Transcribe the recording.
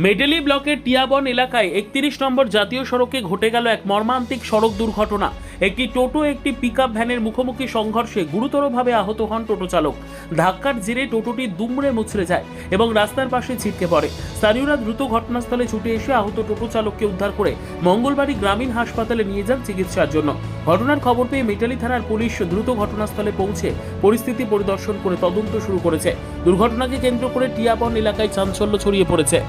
মেডেলি ব্লকের টিয়াবন এলাকায় ৩১ নম্বর জাতীয় সড়কে ঘটে গেল এক মর্মান্তিক সড়ক দুর্ঘটনা। একটি টোটো একটি পিকআপ ভ্যানের মুখোমুখি সংঘর্ষে গুরুতরভাবে আহত হন টোটো চালক। ধাক্কার জেরে টোটোটি দুমড়ে মুচড়ে যায় এবং রাস্তার পাশে ছিটকে পড়ে। স্থানীয়রা দ্রুত ঘটনাস্থলে ছুটে এসে আহত টোটো চালককে উদ্ধার করে মঙ্গলবারই গ্রামীণ হাসপাতালে নিয়ে যান চিকিৎসার জন্য। ঘটনার খবর পেয়ে মেটালি থানার পুলিশ দ্রুত ঘটনাস্থলে পৌঁছে পরিস্থিতি পরিদর্শন করে তদন্ত শুরু করেছে। দুর্ঘটনাকে কেন্দ্র করে টিয়াবন এলাকায় চাঞ্চল্য ছড়িয়ে পড়েছে।